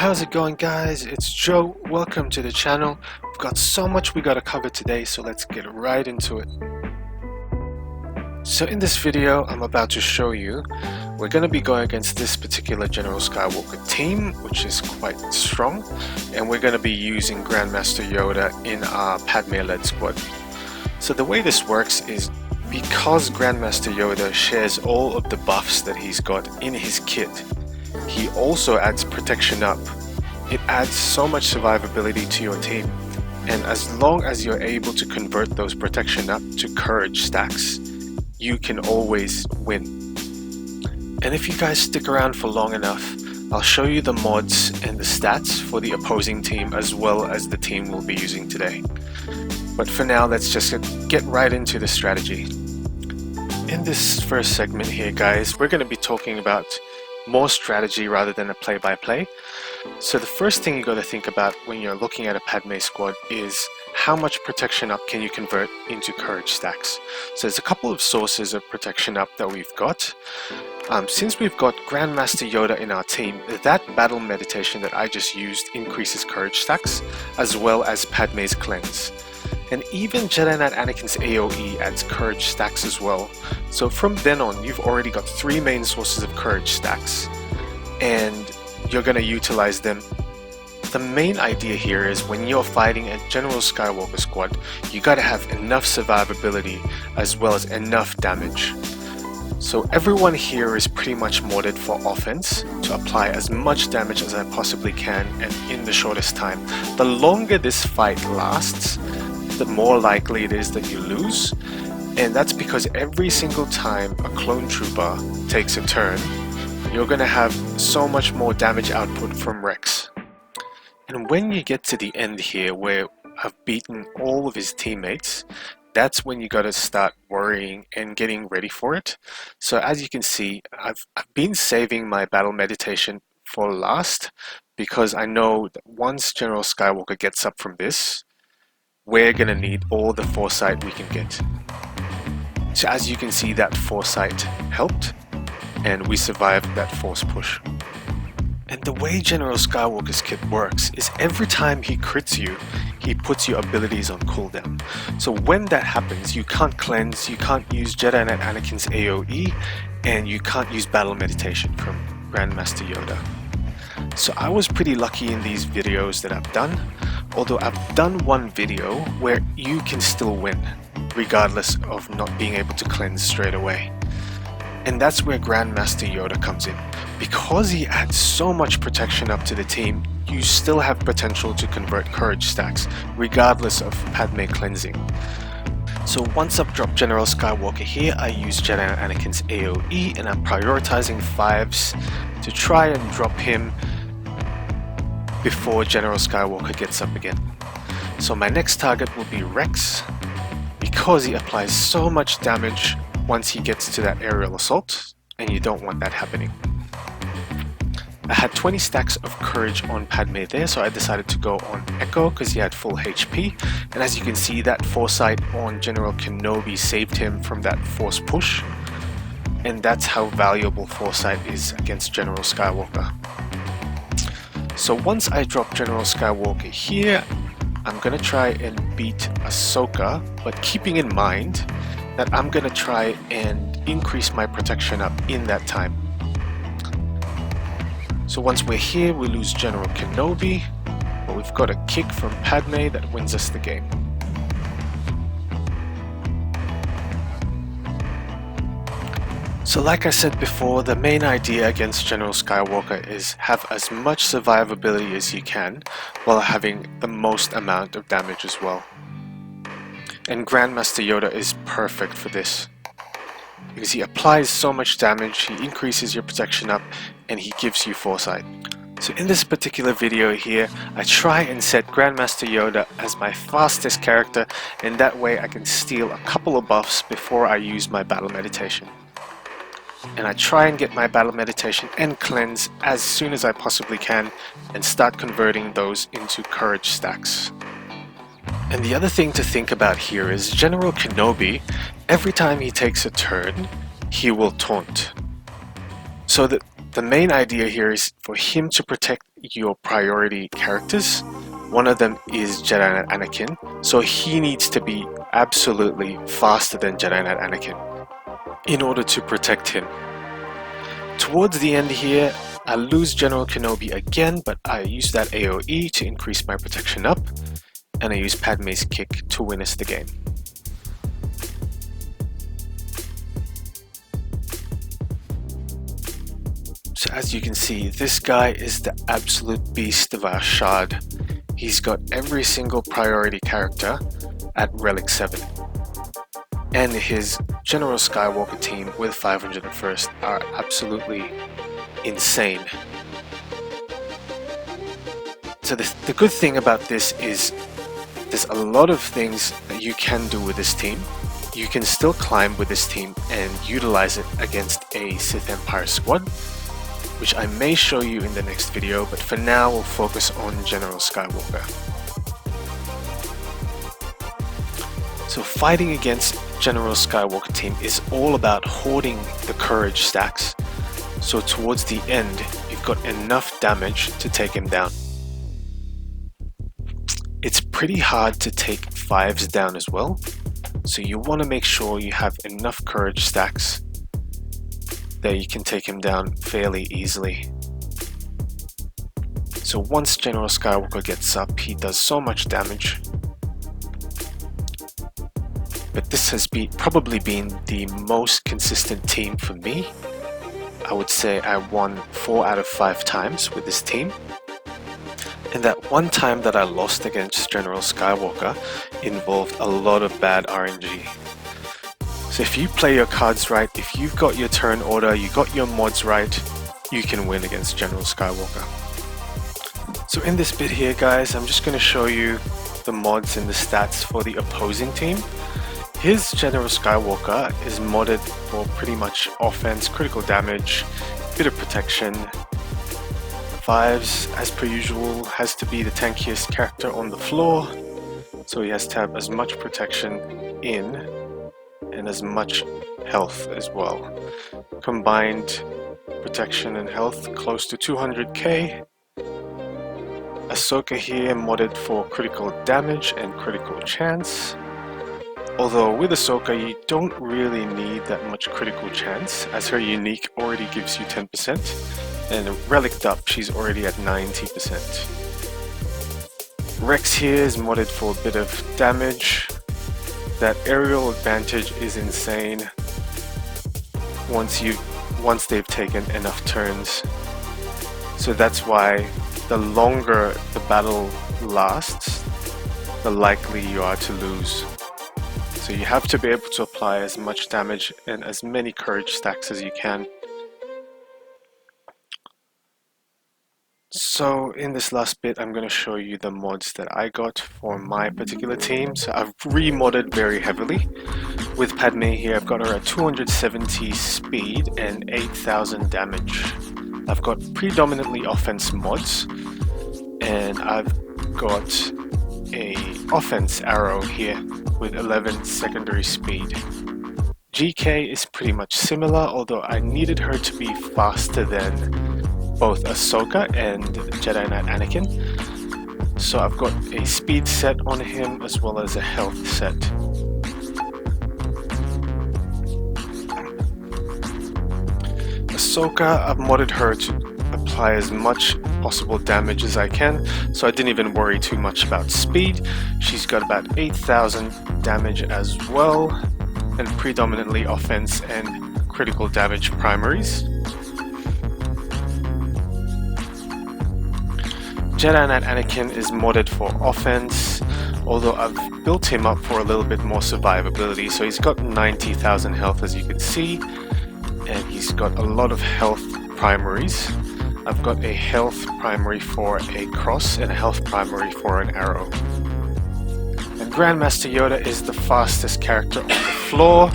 How's it going, guys? It's Joe. Welcome to the channel. We've got so much we gotta cover today, so let's get right into it. So in this video, I'm about to show you, we're gonna be going against this particular General Skywalker team, which is quite strong, and we're gonna be using Grandmaster Yoda in our Padme-led squad. So the way this works is, because Grandmaster Yoda shares all of the buffs that he's got in his kit, he also adds protection up. It adds so much survivability to your team, and as long as you're able to convert those protection up to courage stacks, you can always win. And if you guys stick around for long enough, I'll show you the mods and the stats for the opposing team as well as the team we'll be using today. But for now, let's just get right into the strategy. In this first segment here, guys, we're going to be talking about more strategy rather than a play-by-play. So the first thing you got to think about when you're looking at a Padme squad is how much protection up can you convert into courage stacks. So there's a couple of sources of protection up that we've got. Since we've got Grandmaster Yoda in our team, that battle meditation that I just used increases courage stacks as well as Padme's cleanse. And even Jedi Knight Anakin's AoE adds courage stacks as well. So from then on, you've already got 3 main sources of courage stacks, and you're going to utilize them. The main idea here is when you're fighting a General Skywalker squad, you got to have enough survivability as well as enough damage. So everyone here is pretty much modded for offense to apply as much damage as I possibly can and in the shortest time. The longer this fight lasts, the more likely it is that you lose, and that's because every single time a clone trooper takes a turn, you're going to have so much more damage output from Rex. And when you get to the end here where I've beaten all of his teammates, that's when you got to start worrying and getting ready for it. So as you can see, I've been saving my battle meditation for last, because I know that once General Skywalker gets up from this, we're gonna need all the foresight we can get. So as you can see, that foresight helped, and we survived that force push. And the way General Skywalker's kit works is every time he crits you, he puts your abilities on cooldown. So when that happens, you can't cleanse, you can't use Jedi Knight Anakin's AoE, and you can't use battle meditation from Grandmaster Yoda. So I was pretty lucky in these videos that I've done, although I've done one video where you can still win, regardless of not being able to cleanse straight away. And that's where Grandmaster Yoda comes in. Because he adds so much protection up to the team, you still have potential to convert courage stacks, regardless of Padme cleansing. So once I've dropped General Skywalker here, I use Jedi Knight Anakin's AoE, and I'm prioritizing 5s to try and drop him before General Skywalker gets up again. So my next target will be Rex, because he applies so much damage once he gets to that aerial assault, and you don't want that happening. I had 20 stacks of courage on Padme there, so I decided to go on Echo because he had full HP, and as you can see, that foresight on General Kenobi saved him from that force push, and that's how valuable foresight is against General Skywalker. So once I drop General Skywalker here, I'm gonna try and beat Ahsoka, but keeping in mind that I'm gonna try and increase my protection up in that time. So once we're here, we lose General Kenobi, but we've got a kick from Padme that wins us the game. So like I said before, the main idea against General Skywalker is have as much survivability as you can while having the most amount of damage as well. And Grandmaster Yoda is perfect for this, because he applies so much damage, he increases your protection up, and he gives you foresight. So in this particular video here, I try and set Grandmaster Yoda as my fastest character, and that way I can steal a couple of buffs before I use my battle meditation. And I try and get my battle meditation and cleanse as soon as I possibly can, and start converting those into courage stacks. And the other thing to think about here is General Kenobi, every time he takes a turn, he will taunt. So that The main idea here is for him to protect your priority characters. One of them is Jedi Knight Anakin, so he needs to be absolutely faster than Jedi Knight Anakin in order to protect him. Towards the end here, I lose General Kenobi again, but I use that AoE to increase my protection up, and I use Padme's kick to win us the game. So as you can see, this guy is the absolute beast of our shard. He's got every single priority character at Relic 7. And his General Skywalker team with 501st are absolutely insane. So the good thing about this is there's a lot of things that you can do with this team. You can still climb with this team and utilize it against a Sith Empire squad, which I may show you in the next video, but for now we'll focus on General Skywalker. So fighting against General Skywalker team is all about hoarding the courage stacks, so towards the end you've got enough damage to take him down. It's pretty hard to take 5s down as well, so you want to make sure you have enough courage stacks that you can take him down fairly easily. So once General Skywalker gets up, he does so much damage. But this has probably been the most consistent team for me. I would say I won 4 out of 5 times with this team. And that one time that I lost against General Skywalker involved a lot of bad RNG. So if you play your cards right, if you've got your turn order, you got your mods right, you can win against General Skywalker. So in this bit here guys, I'm just going to show you the mods and the stats for the opposing team. His General Skywalker is modded for pretty much offense, critical damage, bit of protection. 5s, as per usual, has to be the tankiest character on the floor, so he has to have as much protection in and as much health as well. Combined protection and health close to 200k. Ahsoka here modded for critical damage and critical chance. Although with Ahsoka you don't really need that much critical chance, as her unique already gives you 10%, and relicked up she's already at 90%. Rex here is modded for a bit of damage. That aerial advantage is insane once they've taken enough turns. So that's why the longer the battle lasts, the likely you are to lose. So you have to be able to apply as much damage and as many courage stacks as you can. So in this last bit I'm going to show you the mods that I got for my particular team. So I've remodded very heavily. With Padme here I've got her at 270 speed and 8000 damage. I've got predominantly offense mods, and I've got a offense arrow here with 11 secondary speed. GK is pretty much similar, although I needed her to be faster than both Ahsoka and Jedi Knight Anakin. So I've got a speed set on him as well as a health set. Ahsoka, I've modded her to apply as much possible damage as I can, so I didn't even worry too much about speed. She's got about 8000 damage as well, and predominantly offense and critical damage primaries. Jedi Knight Anakin is modded for offense, although I've built him up for a little bit more survivability. So he's got 90,000 health, as you can see, and he's got a lot of health primaries. I've got a health primary for a cross and a health primary for an arrow. And Grandmaster Yoda is the fastest character on the floor,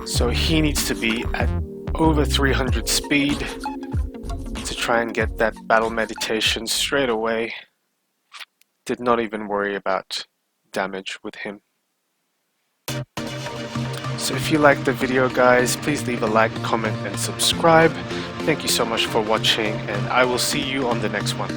so he needs to be at over 300 speed to try and get that battle meditation straight away. Did not even worry about damage with him. So if you liked the video guys, please leave a like, comment and subscribe. Thank you so much for watching, and I will see you on the next one.